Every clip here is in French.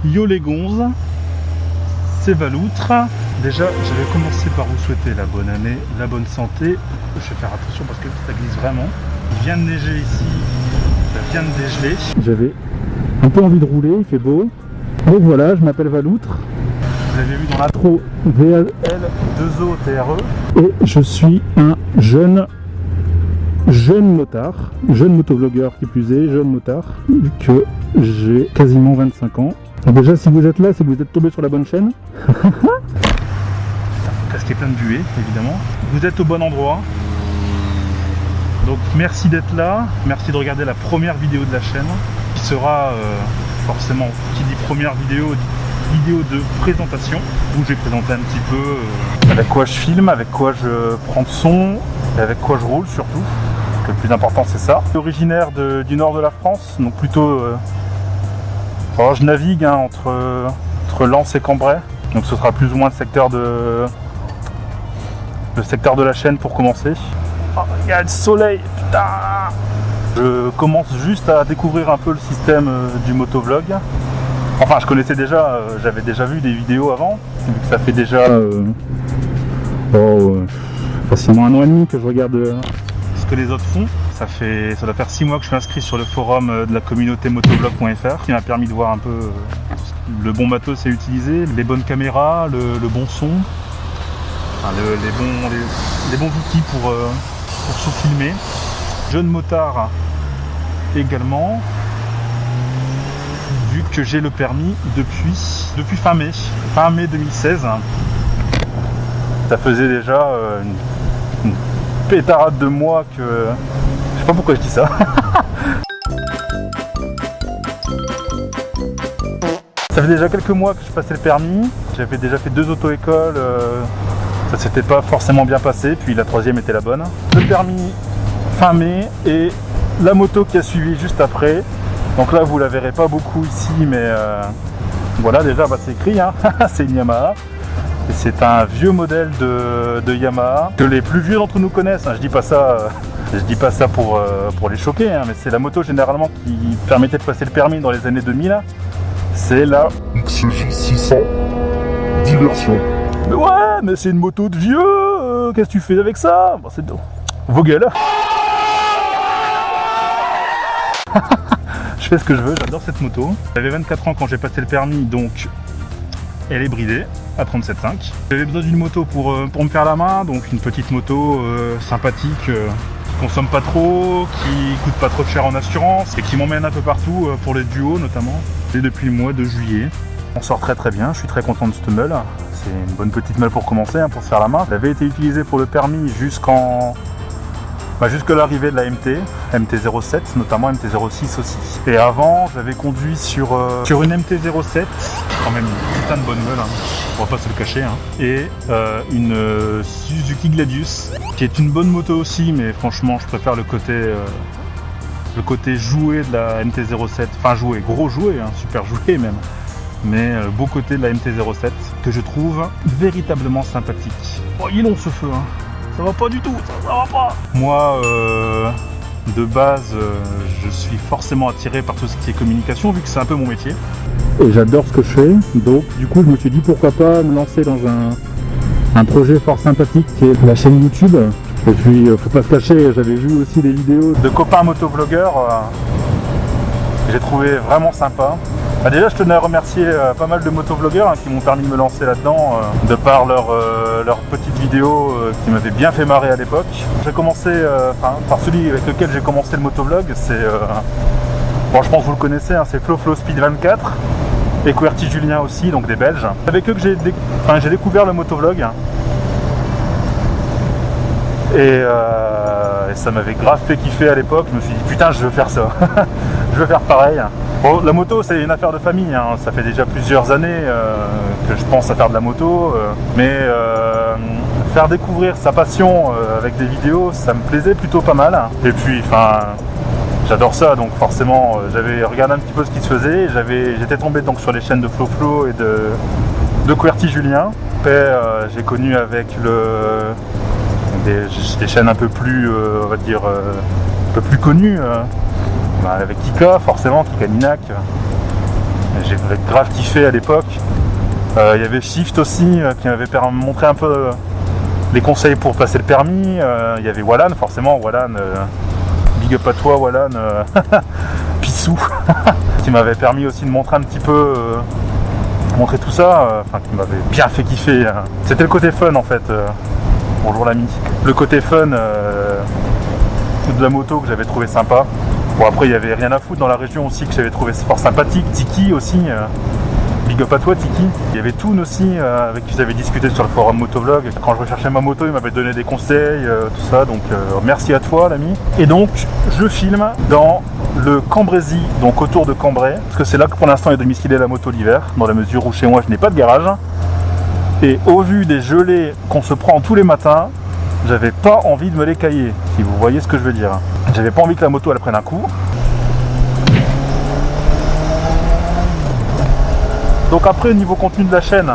Yo les gonzes, c'est Valoutre. Déjà, je vais commencer par vous souhaiter la bonne année, la bonne santé. Je vais faire attention parce que ça glisse vraiment. Il vient de neiger ici, ça vient de dégeler. J'avais un peu envie de rouler, il fait beau. Donc voilà, je m'appelle Valoutre. Vous avez vu dans l'intro VAL2O TRE. Et je suis un jeune motard, jeune motovlogueur qui plus est, jeune motard, vu que j'ai quasiment 25 ans. Donc déjà, si vous êtes là, c'est que vous êtes tombé sur la bonne chaîne. Putain, faut casquer plein de buées, évidemment. Vous êtes au bon endroit. Donc merci d'être là, merci de regarder la première vidéo de la chaîne, qui sera forcément, qui dit première vidéo de présentation, où je vais présenter un petit peu avec quoi je filme, avec quoi je prends le son, et avec quoi je roule surtout. Le plus important c'est ça. Je suis originaire du nord de la France, donc plutôt alors je navigue entre Lens et Cambrai, donc ce sera plus ou moins le secteur de la chaîne pour commencer. Oh, il y a le soleil, putain. Je commence juste à découvrir un peu le système du motovlog. Enfin, je connaissais déjà, j'avais déjà vu des vidéos avant, vu que ça fait déjà facilement 1 an et demi que je regarde ce que les autres font. Ça doit faire 6 mois que je suis inscrit sur le forum de la communauté motovlog.fr, qui m'a permis de voir un peu le bon matos à utiliser, les bonnes caméras, le bon son, enfin, les bons outils pour se filmer. Jeune motard également, vu que j'ai le permis depuis fin mai 2016. Ça faisait déjà une pétarade de mois que... Je sais pas pourquoi je dis ça. Ça fait déjà quelques mois que je passais le permis. J'avais déjà fait 2 auto-écoles. Ça s'était pas forcément bien passé. Puis la 3e était la bonne. Le permis fin mai et la moto qui a suivi juste après. Donc là vous la verrez pas beaucoup ici, mais voilà, déjà bah, c'est écrit, hein. C'est une Yamaha. Et c'est un vieux modèle de Yamaha que les plus vieux d'entre nous connaissent, hein. Je dis pas ça pour les choquer, hein, mais c'est la moto généralement qui permettait de passer le permis dans les années 2000. C'est la XJ600 Diversion. Mais ouais, mais c'est une moto de vieux. Qu'est-ce que tu fais avec ça? Bon, c'est vos gueules. Je fais ce que je veux, j'adore cette moto. J'avais 24 ans quand j'ai passé le permis, donc elle est bridée à 37,5. J'avais besoin d'une moto pour me faire la main, donc une petite moto sympathique, qui consomme pas trop, qui coûte pas trop cher en assurance et qui m'emmène un peu partout pour les duos notamment. Et depuis le mois de juillet, on sort très très bien, je suis très content de cette meule. C'est une bonne petite meule pour commencer, hein, pour se faire la main. Elle avait été utilisée pour le permis jusqu'à l'arrivée de la MT-07, notamment MT-06 aussi. Et avant, j'avais conduit sur une MT-07, quand même une putain de bonne meule, hein, on va pas se le cacher, hein. Et une Suzuki Gladius, qui est une bonne moto aussi, mais franchement, je préfère le côté joué de la MT-07, enfin joué, gros joué, hein, super joué même. Mais beau côté de la MT-07, que je trouve véritablement sympathique. Oh, il est long ce feu, hein. Ça va pas du tout, ça va pas. Moi, de base, je suis forcément attiré par tout ce qui est communication, vu que c'est un peu mon métier. Et j'adore ce que je fais, donc du coup je me suis dit pourquoi pas me lancer dans un projet fort sympathique qui est la chaîne YouTube. Et puis, faut pas se cacher, j'avais vu aussi des vidéos de copains motovlogueurs que j'ai trouvé vraiment sympa. Bah déjà, je tenais à remercier pas mal de motovlogueurs, hein, qui m'ont permis de me lancer là-dedans, de par leurs petites vidéos qui m'avaient bien fait marrer à l'époque. J'ai commencé, par celui avec lequel j'ai commencé le motovlog, c'est, bon, je pense que vous le connaissez, hein, c'est Flow Speed 24 et QWERTY Julien aussi, donc des Belges. C'est avec eux que j'ai découvert le motovlog. Et ça m'avait grave fait kiffer à l'époque. Je me suis dit putain, je veux faire ça. Je veux faire pareil. Bon, la moto c'est une affaire de famille, hein. Ça fait déjà plusieurs années que je pense à faire de la moto, mais faire découvrir sa passion avec des vidéos, ça me plaisait plutôt pas mal. Et puis enfin, j'adore ça, donc forcément j'avais regardé un petit peu ce qui se faisait. J'étais tombé donc sur les chaînes de Flow et de QWERTY Julien. Après j'ai connu avec des chaînes un peu plus, on va dire, un peu plus connues, avec Kika, forcément, Kika Ninac, J'ai grave kiffé à l'époque. Il y avait Shift aussi qui m'avait montré un peu les conseils pour passer le permis. Il y avait Wallan, forcément, Wallan, big up à toi Wallan, Pissou, qui m'avait permis aussi de montrer un petit peu, montrer tout ça, qui m'avait bien fait kiffer. C'était le côté fun en fait. Bonjour l'ami. Le côté fun de la moto que j'avais trouvé sympa. Bon après il n'y avait rien à foutre dans la région aussi que j'avais trouvé fort sympathique. Tiki aussi. Big up à toi Tiki. Il y avait Toon aussi avec qui j'avais discuté sur le forum Motovlog. Quand je recherchais ma moto il m'avait donné des conseils, tout ça, donc merci à toi l'ami. Et donc je filme dans le Cambrésis, donc autour de Cambrai, parce que c'est là que pour l'instant est domiciliée la moto l'hiver, dans la mesure où chez moi je n'ai pas de garage. Et au vu des gelées qu'on se prend tous les matins, j'avais pas envie de me les cailler, si vous voyez ce que je veux dire. J'avais pas envie que la moto elle prenne un coup. Donc après au niveau contenu de la chaîne,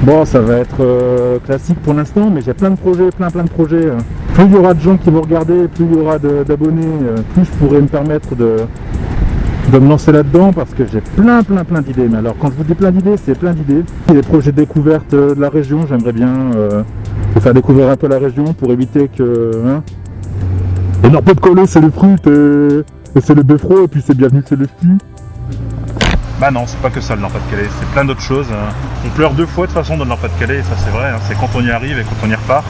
bon ça va être classique pour l'instant, mais j'ai plein de projets, plein de projets. Plus il y aura de gens qui vont regarder, plus il y aura d'abonnés, plus je pourrai me permettre de me lancer là-dedans, parce que j'ai plein d'idées. Mais alors quand je vous dis plein d'idées, c'est plein d'idées. Il y a des projets de découverte de la région, j'aimerais bien faire découvrir un peu la région pour éviter que... Et Nord-Pas-de-Calais c'est le fruit, et c'est le beffroi, et puis c'est bienvenue c'est le ski. Bah non, c'est pas que ça le Nord-Pas-de-Calais, c'est plein d'autres choses. On pleure deux fois de toute façon dans le Nord-Pas-de-Calais, et ça c'est vrai, c'est quand on y arrive et quand on y repart.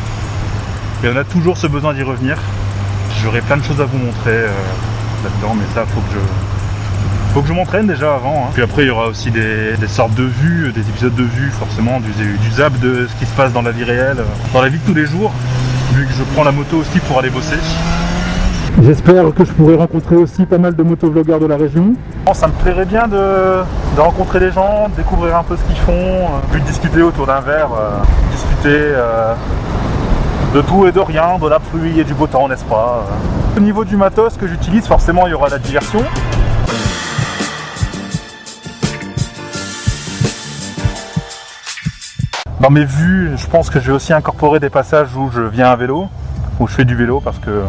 Et on a toujours ce besoin d'y revenir. J'aurai plein de choses à vous montrer là-dedans, mais ça faut que je m'entraîne déjà avant. Puis après il y aura aussi des sortes de vues, des épisodes de vues forcément, du zap de ce qui se passe dans la vie réelle, dans la vie de tous les jours, vu que je prends la moto aussi pour aller bosser. J'espère que je pourrai rencontrer aussi pas mal de motovlogueurs de la région. Ça me plairait bien de rencontrer les gens, de découvrir un peu ce qu'ils font, puis de discuter autour d'un verre, discuter de tout et de rien, de la pluie et du beau temps, n'est-ce pas. Au niveau du matos que j'utilise, forcément il y aura la diversion. Dans mes vues, je pense que je vais aussi incorporer des passages où je viens à vélo, où je fais du vélo, parce que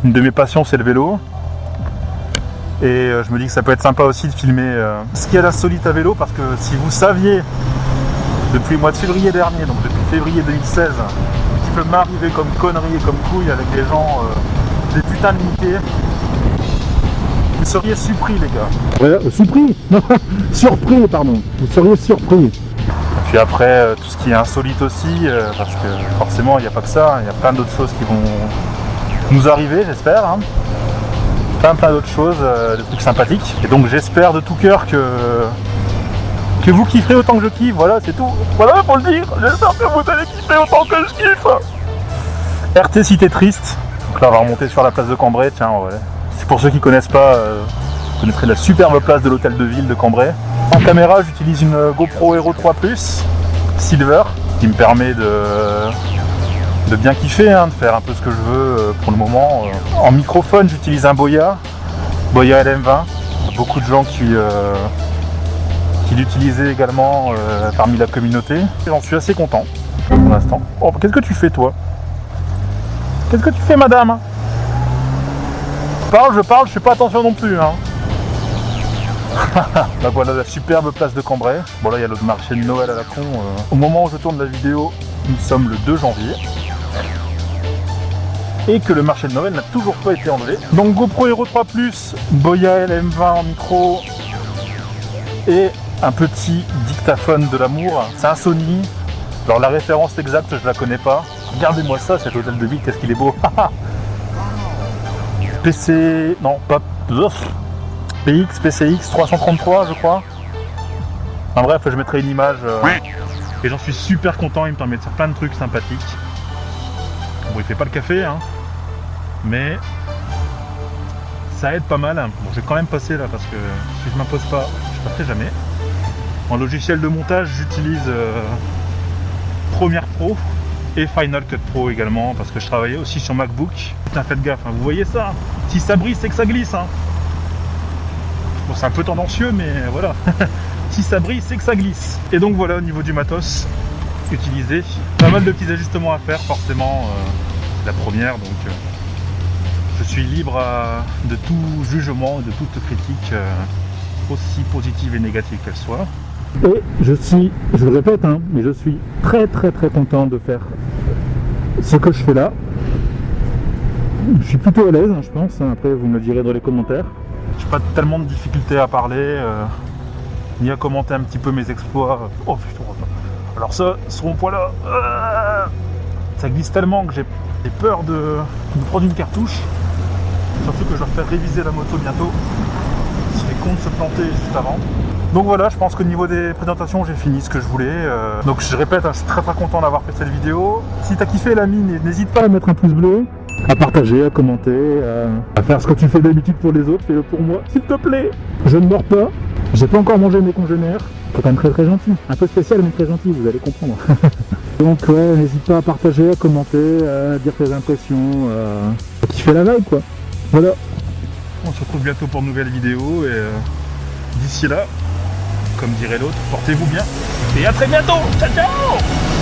une de mes passions c'est le vélo. Et je me dis que ça peut être sympa aussi de filmer ce qu'il y a d'insolite à vélo, parce que si vous saviez, depuis le mois de février dernier, donc depuis février 2016, ce qui peut m'arriver comme conneries et comme couilles avec des gens, des putains de niqués, vous seriez surpris les gars. Ouais, surpris. Surpris, pardon. Vous seriez surpris. Et puis après, tout ce qui est insolite aussi, parce que forcément il n'y a pas que ça, il y a plein d'autres choses qui vont nous arriver, j'espère. Plein d'autres choses, des trucs sympathiques. Et donc j'espère de tout cœur que vous kifferez autant que je kiffe, voilà, c'est tout. Voilà, faut le dire, j'espère que vous allez kiffer autant que je kiffe. RT Cité Triste, donc là on va remonter sur la place de Cambrai, tiens, ouais. C'est pour ceux qui connaissent pas, vous connaîtrez la superbe place de l'hôtel de ville de Cambrai. En caméra, j'utilise une GoPro Hero 3 Plus Silver, qui me permet de bien kiffer, de faire un peu ce que je veux pour le moment. En microphone, j'utilise un Boya LM20. Il y a beaucoup de gens qui l'utilisaient également parmi la communauté. J'en suis assez content pour l'instant. Oh, qu'est-ce que tu fais toi? Qu'est-ce que tu fais madame? Je parle, je fais pas attention non plus. Bah voilà la superbe place de Cambrai. Bon là il y a le marché de Noël à la con. Au moment où je tourne la vidéo, nous sommes le 2 janvier. Et que le marché de Noël n'a toujours pas été enlevé. Donc GoPro Hero 3 Plus, Boya LM20 en micro et un petit dictaphone de l'amour. C'est un Sony. Alors la référence exacte je la connais pas. Regardez-moi ça, cet hôtel de ville, qu'est-ce qu'il est beau. PC... non pas... PCX 333 je crois. En bref je mettrai une image et j'en suis super content, il me permet de faire plein de trucs sympathiques. Bon il fait pas le café mais ça aide pas mal. Bon je vais quand même passer là parce que si je m'impose pas, je passerai jamais. En logiciel de montage j'utilise Premiere Pro et Final Cut Pro également parce que je travaillais aussi sur MacBook. Putain faites gaffe, vous voyez ça, si ça brise c'est que ça glisse. Bon, c'est un peu tendancieux, mais voilà. Si ça brille, c'est que ça glisse. Et donc voilà, au niveau du matos utilisé, pas mal de petits ajustements à faire, forcément. C'est la première, donc je suis libre de tout jugement, de toute critique. aussi positive et négative qu'elle soit. Et je le répète, hein, mais je suis très content de faire ce que je fais là. Je suis plutôt à l'aise, hein, je pense. Après, vous me le direz dans les commentaires. J'ai pas tellement de difficultés à parler, ni à commenter un petit peu mes exploits. Oh putain. Alors ça, ce rond-point là, ça glisse tellement que j'ai peur de me prendre une cartouche. Surtout que je dois faire réviser la moto bientôt. Ce serait con de se planter juste avant. Donc voilà, je pense qu'au niveau des présentations, j'ai fini ce que je voulais. Donc je répète, hein, je suis très content d'avoir fait cette vidéo. Si t'as kiffé la mine, n'hésite pas à mettre un pouce bleu, à partager, à commenter, à faire ce que tu fais d'habitude pour les autres, fais-le pour moi, s'il te plaît. Je ne mords pas, j'ai pas encore mangé mes congénères. C'est quand même très gentil, un peu spécial mais très gentil, vous allez comprendre. Donc ouais, n'hésite pas à partager, à commenter, à dire tes impressions, à kiffer la vibe quoi. Voilà. On se retrouve bientôt pour une nouvelle vidéo et d'ici là, comme dirait l'autre, portez-vous bien et à très bientôt. Ciao ciao.